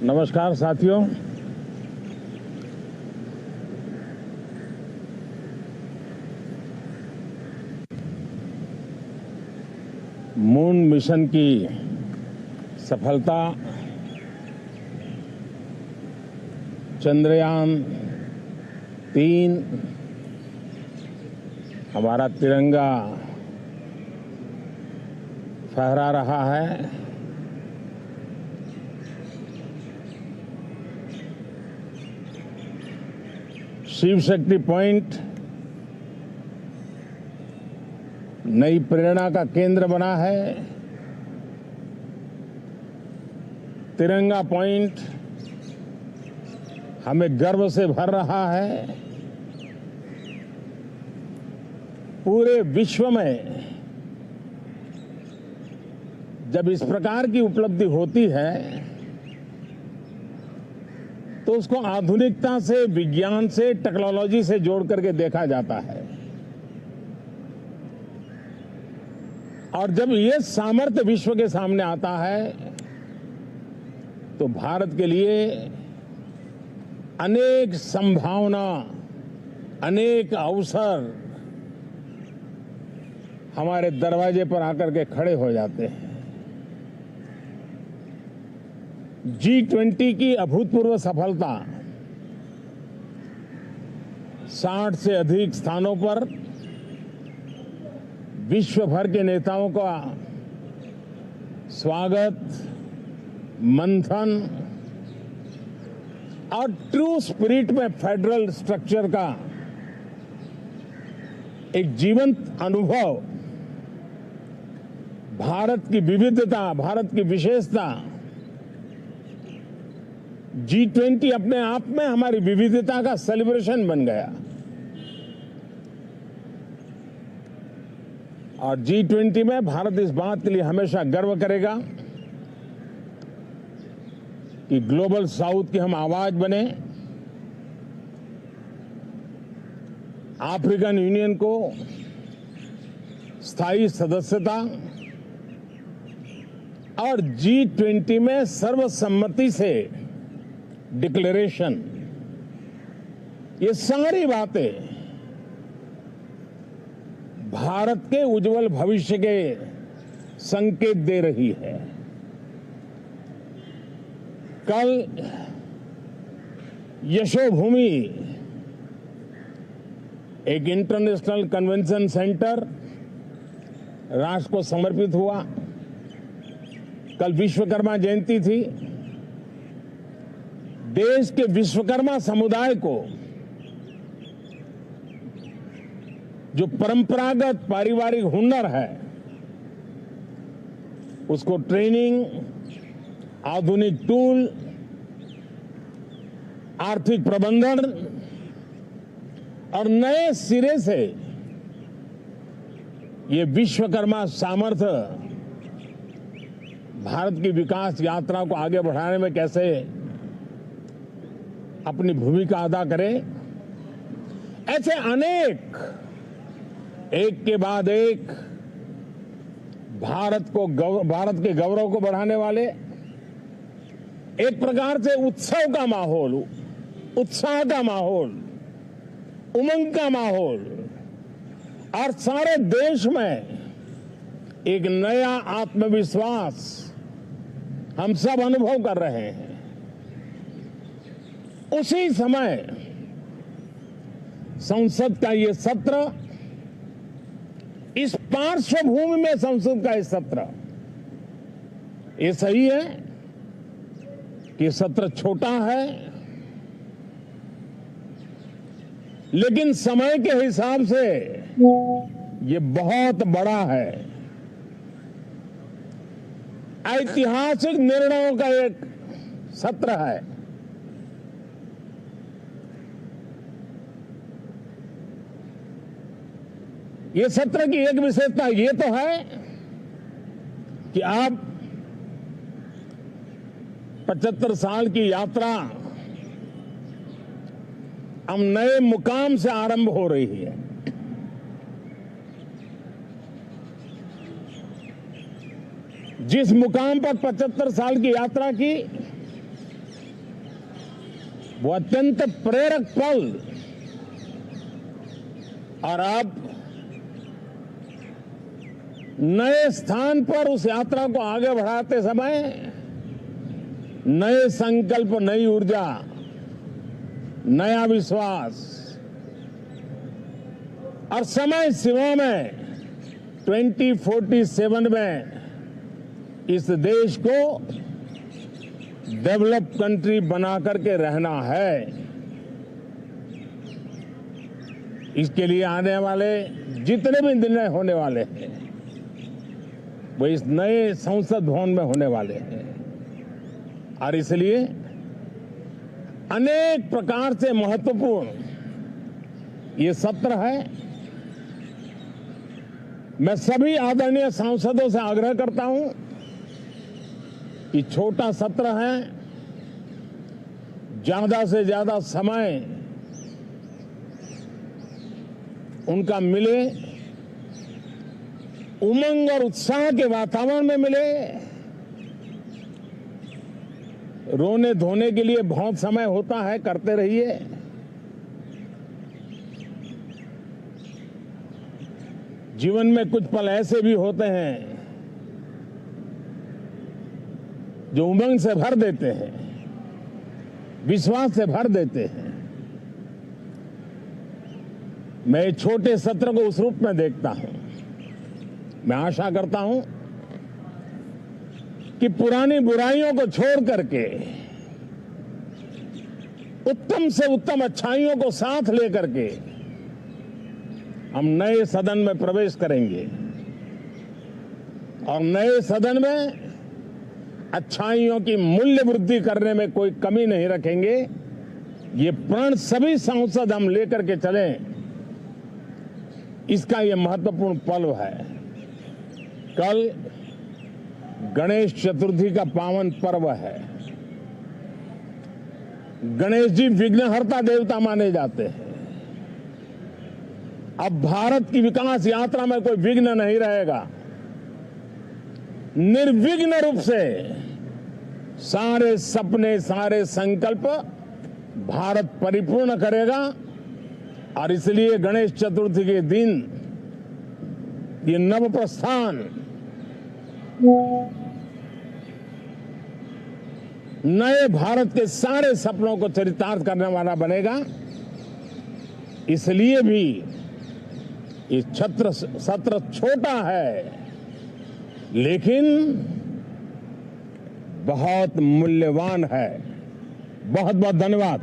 नमस्कार साथियों। Moon mission की सफलता, चंद्रयान 3 हमारा तिरंगा फहरा रहा है। शिव शक्ति पॉइंट नई प्रेरणा का केंद्र बना है। तिरंगा पॉइंट हमें गर्व से भर रहा है। पूरे विश्व में जब इस प्रकार की उपलब्धि होती है तो उसको आधुनिकता से, विज्ञान से, टेक्नोलॉजी से जोड़ करके देखा जाता है। और जब ये सामर्थ्य विश्व के सामने आता है तो भारत के लिए अनेक संभावना, अनेक अवसर हमारे दरवाजे पर आकर के खड़े हो जाते हैं। G20 की अभूतपूर्व सफलता, 60 से अधिक स्थानों पर विश्व भर के नेताओं का स्वागत, मंथन और ट्रू स्पिरिट में फेडरल स्ट्रक्चर का एक जीवंत अनुभव, भारत की विविधता, भारत की विशेषता। G20 अपने आप में हमारी विविधता का सेलिब्रेशन बन गया। और G20 में भारत इस बात के लिए हमेशा गर्व करेगा कि ग्लोबल साउथ की हम आवाज बने। अफ्रीकन यूनियन को स्थायी सदस्यता और G20 में सर्वसम्मति से डिक्लेरेशन, ये सारी बातें भारत के उज्जवल भविष्य के संकेत दे रही है। कल यशोभूमि, एक इंटरनेशनल कन्वेंशन सेंटर राष्ट्र को समर्पित हुआ। कल विश्वकर्मा जयंती थी। देश के विश्वकर्मा समुदाय को जो परंपरागत पारिवारिक हुनर है उसको ट्रेनिंग, आधुनिक टूल, आर्थिक प्रबंधन और नए सिरे से ये विश्वकर्मा सामर्थ्य भारत की विकास यात्रा को आगे बढ़ाने में कैसे अपनी भूमिका अदा करे। ऐसे अनेक, एक के बाद एक भारत के गौरव को बढ़ाने वाले, एक प्रकार से उत्सव का माहौल, उत्साह का माहौल, उमंग का माहौल और सारे देश में एक नया आत्मविश्वास हम सब अनुभव कर रहे हैं। उसी समय संसद का ये सत्र, इस पार्श्वभूमि में संसद का ये सत्र, ये सही है कि सत्र छोटा है, लेकिन समय के हिसाब से ये बहुत बड़ा है। ऐतिहासिक निर्णयों का एक सत्र है। ये सत्र की एक विशेषता ये तो है कि आप 75 साल की यात्रा हम नए मुकाम से आरंभ हो रही है। जिस मुकाम पर 75 साल की यात्रा की, वो अत्यंत प्रेरक पल और अब नए स्थान पर उस यात्रा को आगे बढ़ाते समय नए संकल्प, नई ऊर्जा, नया विश्वास और समय सीमा में 2047 में इस देश को डेवलप कंट्री बना करके रहना है। इसके लिए आने वाले जितने भी निर्णय होने वाले हैं वो इस नए संसद भवन में होने वाले हैं और इसलिए अनेक प्रकार से महत्वपूर्ण ये सत्र है। मैं सभी आदरणीय सांसदों से आग्रह करता हूं कि छोटा सत्र है, ज्यादा से ज्यादा समय उनका मिले, उमंग और उत्साह के वातावरण में मिले। रोने धोने के लिए बहुत समय होता है, करते रहिए। जीवन में कुछ पल ऐसे भी होते हैं जो उमंग से भर देते हैं, विश्वास से भर देते हैं। मैं छोटे सत्र को उस रूप में देखता हूं। मैं आशा करता हूं कि पुरानी बुराइयों को छोड़ करके उत्तम से उत्तम अच्छाइयों को साथ लेकर के हम नए सदन में प्रवेश करेंगे और नए सदन में अच्छाइयों की मूल्य वृद्धि करने में कोई कमी नहीं रखेंगे। ये प्रण सभी सांसद हम लेकर के चलें, इसका ये महत्वपूर्ण पल है। कल गणेश चतुर्थी का पावन पर्व है। गणेश जी विघ्नहर्ता देवता माने जाते हैं। अब भारत की विकास यात्रा में कोई विघ्न नहीं रहेगा। निर्विघ्न रूप से सारे सपने, सारे संकल्प भारत परिपूर्ण करेगा और इसलिए गणेश चतुर्थी के दिन ये नव प्रस्थान नए भारत के सारे सपनों को चरितार्थ करने वाला बनेगा। इसलिए भी ये सत्र छोटा है लेकिन बहुत मूल्यवान है। बहुत बहुत धन्यवाद।